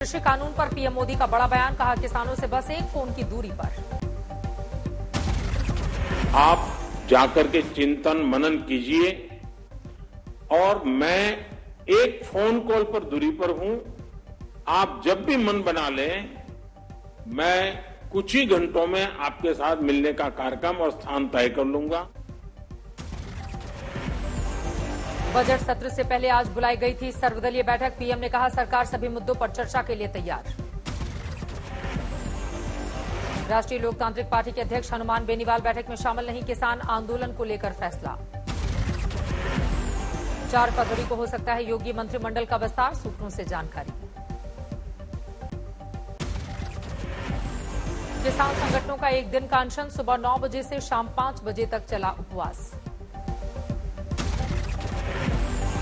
कृषि कानून पर पीएम मोदी का बड़ा बयान, कहा किसानों से बस एक फोन की दूरी पर। आप जाकर के चिंतन मनन कीजिए और मैं एक फोन कॉल पर दूरी पर हूं। आप जब भी मन बना लें, मैं कुछ ही घंटों में आपके साथ मिलने का कार्यक्रम और स्थान तय कर लूंगा। बजट सत्र से पहले आज बुलाई गई थी सर्वदलीय बैठक। पीएम ने कहा सरकार सभी मुद्दों पर चर्चा के लिए तैयार। राष्ट्रीय लोकतांत्रिक पार्टी के अध्यक्ष हनुमान बेनीवाल बैठक में शामिल नहीं, किसान आंदोलन को लेकर फैसला। 4 फरवरी को हो सकता है योगी मंत्रिमंडल का विस्तार, सूत्रों से जानकारी। किसान संगठनों का एक दिन का अनशन, सुबह 9 बजे से शाम 5 बजे तक चला उपवास।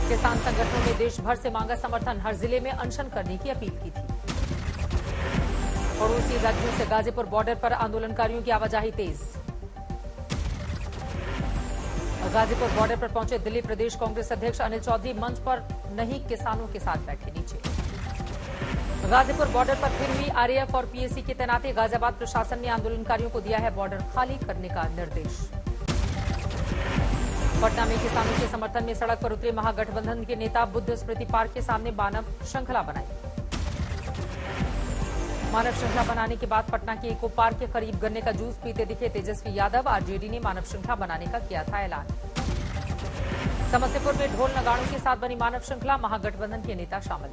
किसान संगठनों ने देश भर से मांगा समर्थन, हर जिले में अनशन करने की अपील की थी। पड़ोसी राज्यों से गाजीपुर बॉर्डर पर आंदोलनकारियों की आवाजाही तेज। गाजीपुर बॉर्डर पर पहुंचे दिल्ली प्रदेश कांग्रेस अध्यक्ष अनिल चौधरी, मंच पर नहीं किसानों के साथ बैठे नीचे। गाजीपुर बॉर्डर पर फिर हुई आरएएफ और पीएसी की तैनाती। गाजियाबाद प्रशासन ने आंदोलनकारियों को दिया है बॉर्डर खाली करने का निर्देश। पटना में किसानों के समर्थन में सड़क पर उतरे महागठबंधन के नेता, बुद्ध स्मृति पार्क के सामने मानव श्रृंखला बनाई। मानव श्रृंखला बनाने के बाद पटना के इको पार्क के करीब गन्ने का जूस पीते दिखे तेजस्वी यादव। आरजेडी ने मानव श्रृंखला बनाने का किया था ऐलान। समस्तीपुर में ढोल नगाड़ों के साथ बनी मानव श्रृंखला, महागठबंधन के नेता शामिल।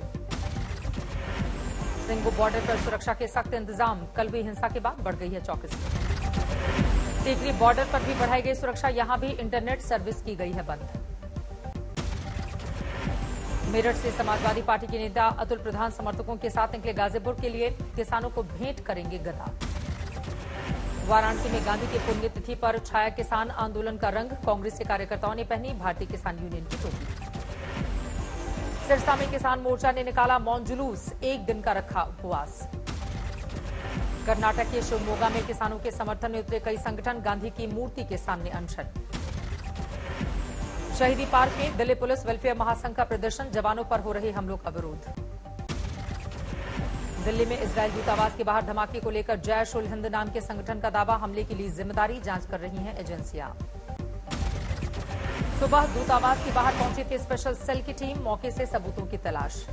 सिंगो बॉर्डर पर सुरक्षा के सख्त इंतजाम, कल हुई हिंसा के बाद बढ़ गई है चौकसी। टीकरी बॉर्डर पर भी बढ़ाई गई सुरक्षा, यहां भी इंटरनेट सर्विस की गई है बंद। मेरठ से समाजवादी पार्टी के नेता अतुल प्रधान समर्थकों के साथ निकले गाजीपुर के लिए, किसानों को भेंट करेंगे गदा। वाराणसी में गांधी की पुण्यतिथि पर छाया किसान आंदोलन का रंग, कांग्रेस के कार्यकर्ताओं ने पहनी भारतीय किसान यूनियन की टोपी। सिरसा में किसान मोर्चा ने निकाला मौन जुलूस, एक दिन का रखा उपवास। कर्नाटक के शिवमोगा में किसानों के समर्थन में उतरे कई संगठन, गांधी की मूर्ति के सामने अनशन। शहीदी पार्क में दिल्ली पुलिस वेलफेयर महासंघ का प्रदर्शन, जवानों पर हो रहे हमलों का विरोध। दिल्ली में इजरायल दूतावास के बाहर धमाके को लेकर जैश उल हिंद नाम के संगठन का दावा, हमले की ली जिम्मेदारी जांच कर रही हैं एजेंसियां। सुबह दूतावास के बाहर पहुंची थी स्पेशल सेल की टीम, मौके से सबूतों की तलाश।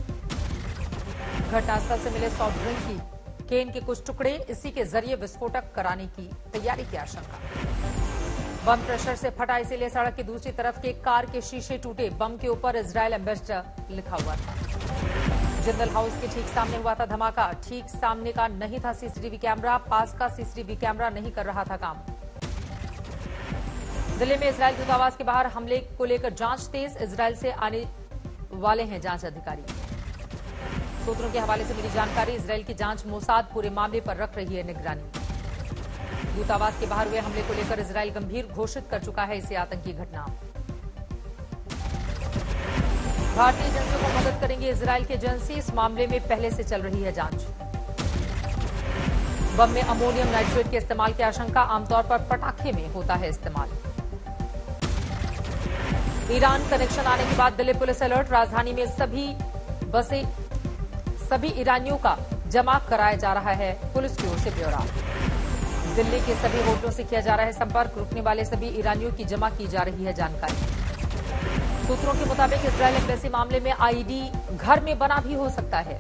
घटनास्थल से मिले सॉफ्ट ड्रिंक की केन के कुछ टुकड़े, इसी के जरिए विस्फोटक कराने की तैयारी की आशंका। बम प्रेशर से फटा, इसीलिए सड़क की दूसरी तरफ के कार के शीशे टूटे। बम के ऊपर इजरायल एम्बेसडर लिखा हुआ था। जिंदल हाउस के ठीक सामने हुआ था धमाका, ठीक सामने का नहीं था सीसीटीवी कैमरा, पास का सीसीटीवी कैमरा नहीं कर रहा था काम। दिल्ली में इजरायल दूतावास के बाहर हमले को लेकर जांच तेज, इजरायल से आने वाले हैं जांच अधिकारी। सूत्रों के हवाले से मिली जानकारी, इजरायल की जांच मोसाद पूरे मामले पर रख रही है निगरानी। दूतावास के बाहर हुए हमले को लेकर इजरायल गंभीर घोषित कर चुका है इसे आतंकी घटना। भारतीय एजेंसियों को मदद करेंगी इजरायल की एजेंसी, इस मामले में पहले से चल रही है जांच। बम में अमोनियम नाइट्रेट के इस्तेमाल की आशंका, आमतौर पर पटाखे में होता है इस्तेमाल। ईरान कनेक्शन आने के बाद दिल्ली पुलिस अलर्ट, राजधानी में सभी ईरानियों का जमा कराया जा रहा है पुलिस की ओर से ब्यौरा। दिल्ली के सभी होटलों से किया जा रहा है संपर्क, रुकने वाले सभी ईरानियों की जमा की जा रही है जानकारी। सूत्रों के मुताबिक इजरायल एम्बेसी मामले में आईडी घर में बना भी हो सकता है।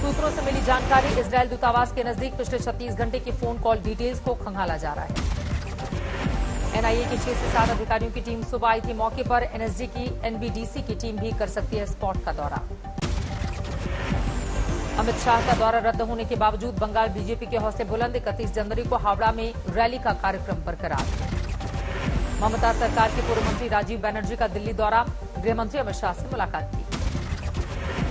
सूत्रों से मिली जानकारी, इजरायल दूतावास के नजदीक पिछले 36 घंटे की फोन कॉल डिटेल्स को खंगाला जा रहा है। एनआईए की 6 से 7 अधिकारियों की टीम सुबह आई थी मौके पर, एनएसजी की एनबीडीसी की टीम भी कर सकती है स्पॉट का दौरा। अमित शाह का दौरा रद्द होने के बावजूद बंगाल बीजेपी के हौसले बुलंद, 31 जनवरी को हावड़ा में रैली का कार्यक्रम बरकरार। ममता सरकार के पूर्व मंत्री राजीव बनर्जी का दिल्ली दौरा, गृहमंत्री अमित शाह से मुलाकात की।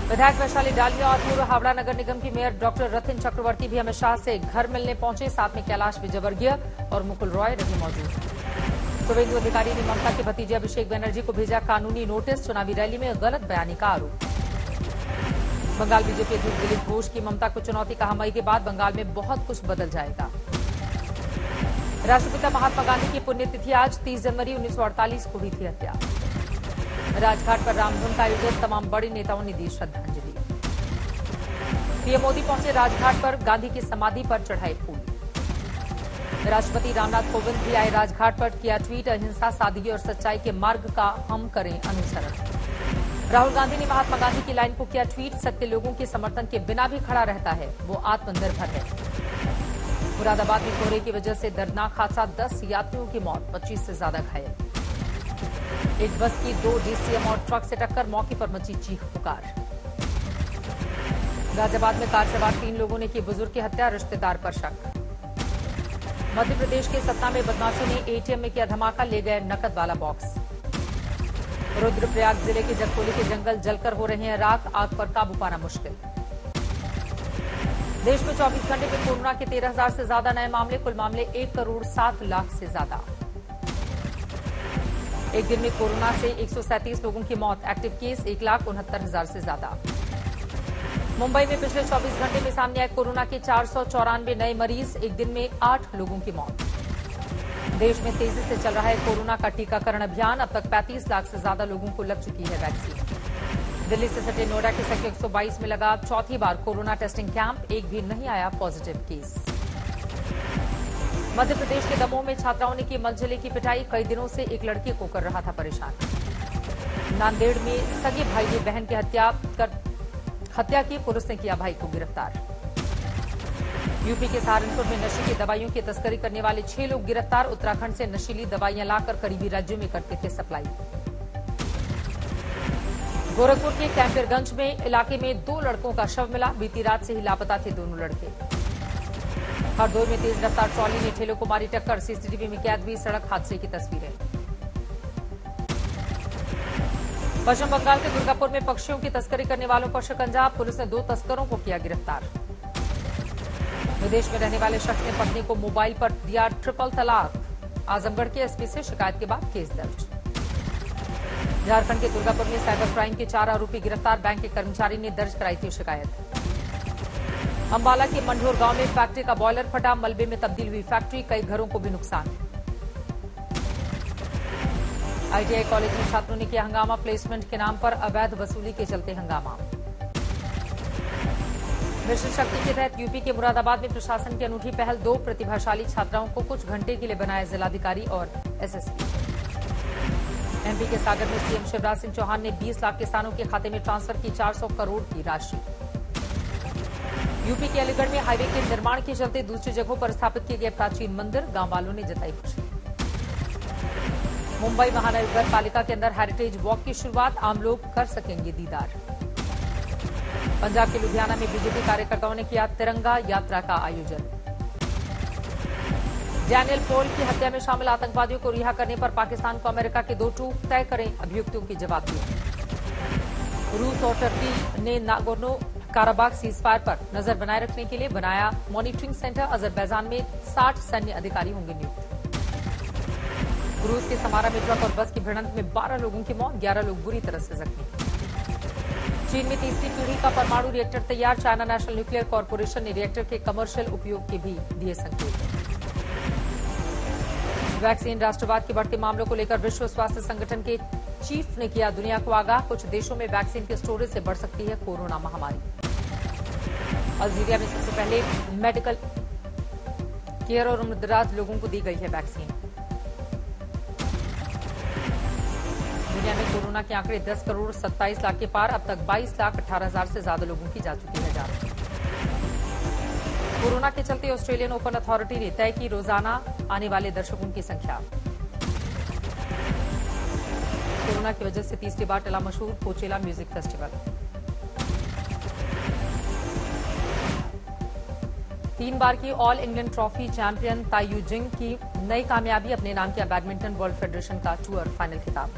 विधायक वैशाली डालिया और पूर्व हावड़ा नगर निगम की मेयर डॉक्टर रतिन चक्रवर्ती भी अमित शाह से घर मिलने पहुंचे, साथ में कैलाश विजयवर्गीय और मुकुल रॉय रहे मौजूद। शुभेंदु अधिकारी ने ममता के भतीजे अभिषेक बनर्जी को भेजा कानूनी नोटिस, चुनावी रैली में गलत बयानी का आरोप। बंगाल बीजेपी अध्यक्ष दिलीप घोष की ममता को चुनौती, कहा मई के बाद बंगाल में बहुत कुछ बदल जाएगा। राष्ट्रपिता महात्मा गांधी की पुण्यतिथि आज, 30 जनवरी 1948 को हुई थी हत्या। राजघाट पर रामधुन का आयोजन, तमाम बड़े नेताओं ने दी श्रद्धांजलि। पीएम मोदी पहुंचे राजघाट पर, गांधी की समाधि पर चढ़ाए फूल। राष्ट्रपति रामनाथ कोविंद भी आए राजघाट पर, किया ट्वीट, अहिंसा, सादगी और सच्चाई के मार्ग का हम करें अनुसरण। राहुल गांधी ने महात्मा गांधी की लाइन को किया ट्वीट, सत्य लोगों के समर्थन के बिना भी खड़ा रहता है, वो आत्मनिर्भर है। मुरादाबाद में कोहरे की वजह से दर्दनाक हादसा, 10 यात्रियों की मौत, 25 से ज्यादा घायल। एक बस की 2 डीसीएम और ट्रक से टक्कर, मौके पर मची चीख पुकार। गाजियाबाद में कार सवार 3 लोगों ने की बुजुर्ग की हत्या, रिश्तेदार पर शक। मध्य प्रदेश के सतना में बदमाशों ने एटीएम में किया धमाका, ले गए नकद वाला बॉक्स। रुद्रप्रयाग जिले के जगतोली के जंगल जलकर हो रहे हैं राख, आग पर काबू पाना मुश्किल। देश में 24 घंटे में कोरोना के 13,000 से ज्यादा नए मामले, कुल मामले 1,07,00,000 से ज्यादा। एक दिन में कोरोना से 137 लोगों की मौत, एक्टिव केस 1,69,000 से ज्यादा। मुंबई में पिछले 24 घंटे में सामने आए कोरोना के 494 नए मरीज, एक दिन में 8 लोगों की मौत। देश में तेजी से चल रहा है कोरोना का टीकाकरण अभियान, अब तक 35 लाख से ज्यादा लोगों को लग चुकी है वैक्सीन। दिल्ली से सटे नोएडा के सेक्टर 122 में लगा चौथी बार कोरोना टेस्टिंग कैंप, एक भी नहीं आया पॉजिटिव केस। मध्य प्रदेश के दमोह में छात्राओं ने की मनचले की पिटाई, कई दिनों से एक लड़के को कर रहा था परेशान। नांदेड़ में सगे भाई ने बहन की हत्या की, पुलिस ने किया भाई को गिरफ्तार। यूपी के सहारनपुर में नशे की दवाइयों की तस्करी करने वाले 6 लोग गिरफ्तार, उत्तराखंड से नशीली दवाइयां लाकर करीबी राज्यों में करते थे सप्लाई। गोरखपुर के कैंपरगंज में इलाके में 2 लड़कों का शव मिला, बीती रात से ही लापता थे दोनों लड़के। हरदोई में तेज रफ्तार ट्रॉली ने ठेलों को मारी टक्कर, सीसीटीवी में कैद हुई सड़क हादसे की तस्वीरें। पश्चिम बंगाल के दुर्गापुर में पक्षियों की तस्करी करने वालों पर शिकंजा, पुलिस ने 2 तस्करों को किया गिरफ्तार। विदेश में रहने वाले शख्स ने पत्नी को मोबाइल पर दिया ट्रिपल तलाक, आजमगढ़ के एसपी से शिकायत के बाद केस दर्ज। झारखंड के दुर्गापुर में साइबर क्राइम के 4 आरोपी गिरफ्तार, बैंक के कर्मचारी ने दर्ज कराई थी शिकायत। अंबाला के मंढोर गांव में फैक्ट्री का बॉयलर फटा, मलबे में तब्दील हुई फैक्ट्री, कई घरों को भी नुकसान। आईटीआई कॉलेज में छात्रों ने किया हंगामा, प्लेसमेंट के नाम पर अवैध वसूली के चलते हंगामा। मिशन शक्ति के तहत यूपी के मुरादाबाद में प्रशासन की अनूठी पहल, 2 प्रतिभाशाली छात्राओं को कुछ घंटे के लिए बनाया जिलाधिकारी और एसएसपी। एमपी के सागर में सीएम शिवराज सिंह चौहान ने 20 लाख किसानों के खाते में ट्रांसफर की 400 करोड़ की राशि। यूपी के अलीगढ़ में हाईवे के निर्माण के चलते दूसरी जगहों पर स्थापित किए गए प्राचीन मंदिर, गांव वालों ने जताई खुशी। मुंबई महानगर पालिका के अंदर हेरिटेज वॉक की शुरुआत, आम लोग कर सकेंगे दीदार। पंजाब के लुधियाना में बीजेपी कार्यकर्ताओं ने किया तिरंगा यात्रा का आयोजन। डैनियल पोल की हत्या में शामिल आतंकवादियों को रिहा करने पर पाकिस्तान को अमेरिका के 2 टूक, तय करें अभियुक्तों की जवाबदेही। रूस और टर्की ने नागोर्नो काराबाग सीजफायर पर नजर बनाए रखने के लिए बनाया मॉनिटरिंग सेंटर, अजरबैजान में 60 सैन्य अधिकारी होंगे नियुक्त। रूस के समारा में ट्रक और बस की भिड़ंत में 12 लोगों की मौत, 11 लोग बुरी तरह से जख्मी। चीन में तीसरी पीढ़ी का परमाणु रिएक्टर तैयार, चाइना नेशनल न्यूक्लियर कॉर्पोरेशन ने रिएक्टर के कमर्शियल उपयोग के भी दिए संकेत। वैक्सीन राष्ट्रवाद के बढ़ते मामलों को लेकर विश्व स्वास्थ्य संगठन के चीफ ने किया दुनिया को आगाह, कुछ देशों में वैक्सीन के स्टोरेज से बढ़ सकती है कोरोना महामारी। अल्जीरिया में सबसे पहले मेडिकल केयर और उम्रदराज लोगों को दी गई है वैक्सीन। दुनिया में कोरोना के आंकड़े 10 करोड़ 27 लाख के पार, अब तक 22 लाख 18 हजार से ज्यादा लोगों की जा चुकी है जांच। कोरोना के चलते ऑस्ट्रेलियन ओपन अथॉरिटी ने तय की रोजाना आने वाले दर्शकों की संख्या। कोरोना की वजह से तीसरी बार टला मशहूर कोचेला म्यूजिक फेस्टिवल। 3 बार की ऑल इंग्लैंड ट्रॉफी चैंपियन ताई यू जिंग की नई कामयाबी, अपने नाम किया बैडमिंटन वर्ल्ड फेडरेशन का टूर फाइनल खिताब।